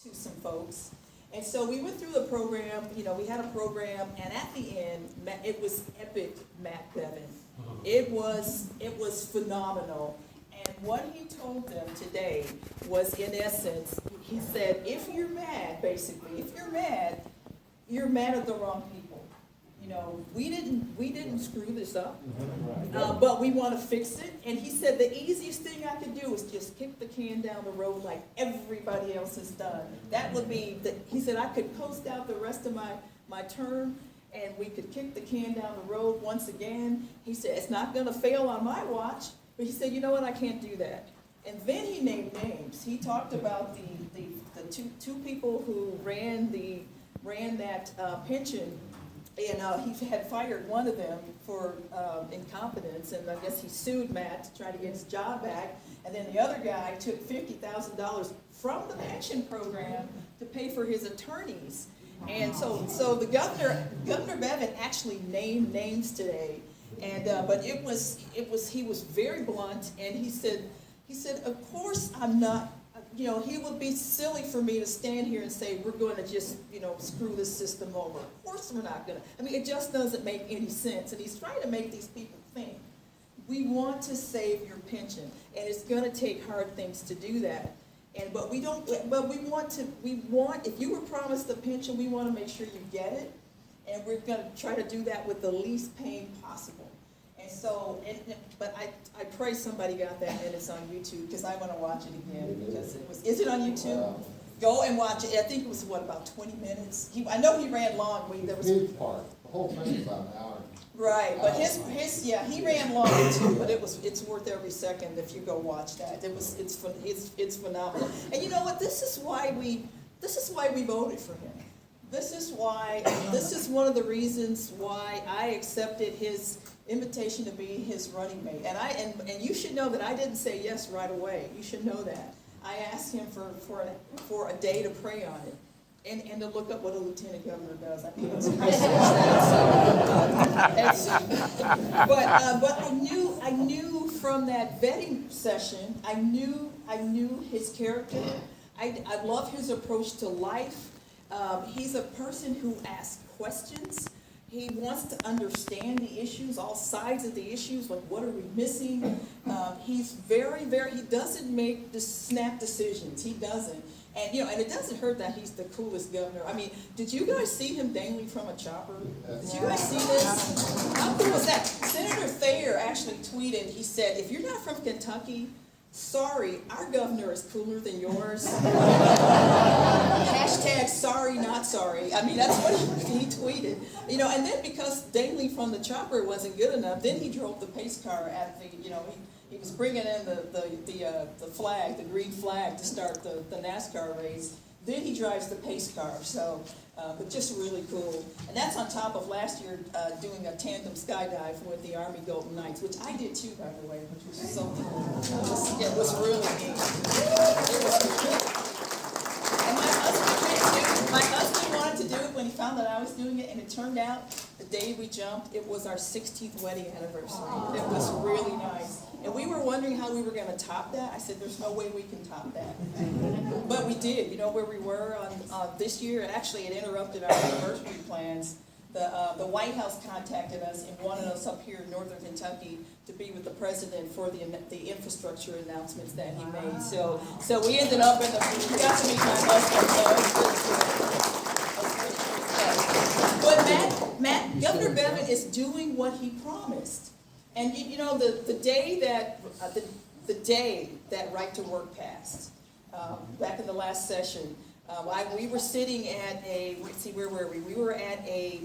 to some folks. And so we went through the program, we had a program, and at the end, it was epic, Matt Bevin. It was phenomenal. And what he told them today was, in essence, he said, if you're mad, basically, you're mad at the wrong people. We didn't screw this up, but we want to fix it. And he said the easiest thing I could do is just kick the can down the road like everybody else has done. That would be, he said I could coast out the rest of my term, and we could kick the can down the road once again. He said it's not going to fail on my watch, but he said, you know what, I can't do that. And then he named names. He talked about the two people who ran that pension. And he had fired one of them for incompetence, and I guess he sued Matt to try to get his job back. And then the other guy took $50,000 from the pension program to pay for his attorneys. And so the Governor Bevin actually named names today, and but he was very blunt, and he said of course I'm not. He would be silly for me to stand here and say, we're going to just, screw this system over. Of course we're not going to. I mean, it just doesn't make any sense. And he's trying to make these people think. We want to save your pension, and it's going to take hard things to do that. But we want, if you were promised a pension, we want to make sure you get it. And we're going to try to do that with the least pain possible. And so, but I pray somebody got that and it's on YouTube, because I want to watch it again, because is it on YouTube? Go and watch it. I think it was, about 20 minutes? I know he ran long. His part, the whole thing is about an hour. Right, but he ran long too, but it's worth every second if you go watch that. It's phenomenal. And you know what, this is why we voted for him. This is one of the reasons why I accepted his invitation to be his running mate. And you should know that I didn't say yes right away. You should know that. I asked him for a day to pray on it. And to look up what a lieutenant governor does. I think it's but I knew from that vetting session, I knew his character. I love his approach to life. He's a person who asks questions. He wants to understand the issues, all sides of the issues, like what are we missing? He's he doesn't make the snap decisions. He doesn't. And and it doesn't hurt that he's the coolest governor. I mean, did you guys see him dangling from a chopper? Did you guys see this? How cool is that? Senator Thayer actually tweeted, he said, if you're not from Kentucky, sorry, our governor is cooler than yours. Hashtag sorry, not sorry. I mean, that's what he tweeted. And then because dangling from the chopper wasn't good enough, then he drove the pace car at the, he was bringing in the flag, the green flag, to start the NASCAR race. Then he drives the pace car. So, but just really cool. And that's on top of last year doing a tandem skydive with the Army Golden Knights, which I did too, by the way, which was so cool. It was really neat. It was cool. And my husband wanted to do it when he found that I was doing it, and it turned out the day we jumped, it was our 16th wedding anniversary. It was really nice. And we were wondering how we were going to top that. I said, there's no way we can top that. But we did. You know where we were on this year? And actually, it interrupted our anniversary plans. The White House contacted us and wanted us up here in northern Kentucky to be with the president for the infrastructure announcements that he made. So we ended up we got to meet my husband. But Matt, Governor Bevin is doing what he promised. And the day that Right to Work passed, back in the last session, we were sitting at where were we? We were at a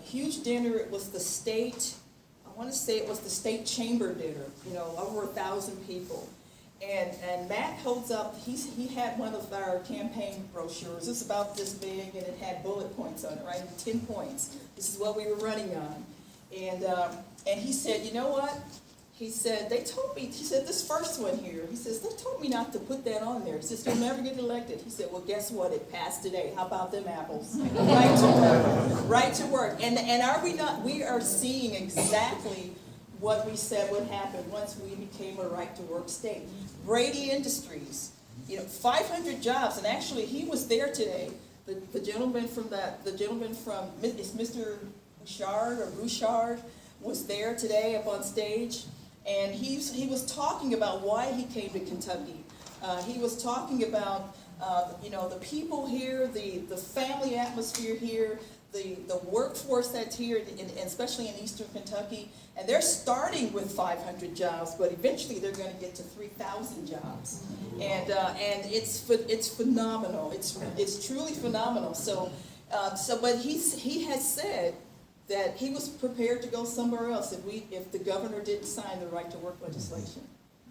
huge dinner. It was the state, I want to say it was the state chamber dinner, over 1,000 people. And Matt holds up, he had one of our campaign brochures. It's about this big, and it had bullet points on it, right? 10 points. This is what we were running on. And he said, you know what? He said, this first one here, he says, they told me not to put that on there. He says, you'll never get elected. He said, well, guess what? It passed today. How about them apples? Right to work. Right to work. And are we not? We are seeing exactly what we said would happen once we became a right to work state. Brady Industries, 500 jobs, and actually, he was there today. The gentleman from it's Mr. Bouchard was there today up on stage, and he was talking about why he came to Kentucky. He was talking about, the people here, the family atmosphere here, the workforce that's here, especially in Eastern Kentucky, and they're starting with 500 jobs, but eventually they're going to get to 3,000 jobs, and it's phenomenal. It's truly phenomenal. But he has said that he was prepared to go somewhere else if the governor didn't sign the right to work legislation.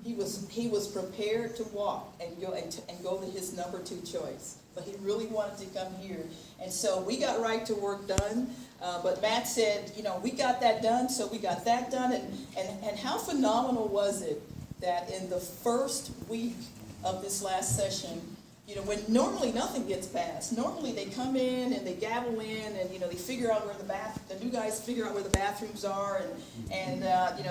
He was prepared to walk and go to his number 2 choice, but he really wanted to come here. And so we got right to work done, but Matt said, we got that done, so we got that done. And how phenomenal was it that in the first week of this last session, when normally nothing gets passed. Normally they come in and they gavel in and, they figure out where the new guys figure out where the bathrooms are and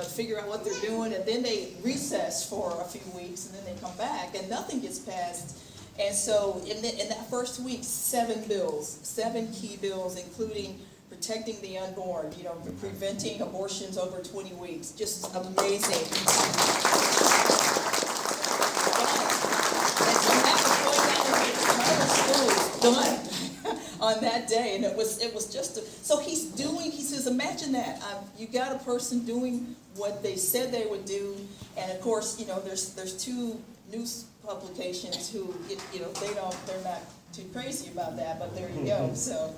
figure out what they're doing, and then they recess for a few weeks and then they come back and nothing gets passed. And so in that first week, 7 key bills, including protecting the unborn, preventing abortions over 20 weeks. Just amazing. Done on that day, and it was just so he says, imagine that you got a person doing what they said they would do, and of course there's 2 news publications who they're not too crazy about that, but there you go. So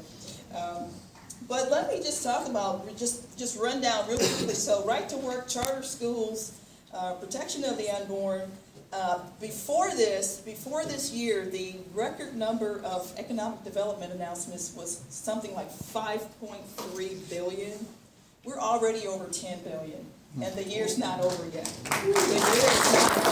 but let me just talk about just run down really quickly. So right to work, charter schools, protection of the unborn. Before this year, the record number of economic development announcements was something like 5.3 billion. We're already over 10 billion, and the year's not over yet. The year is not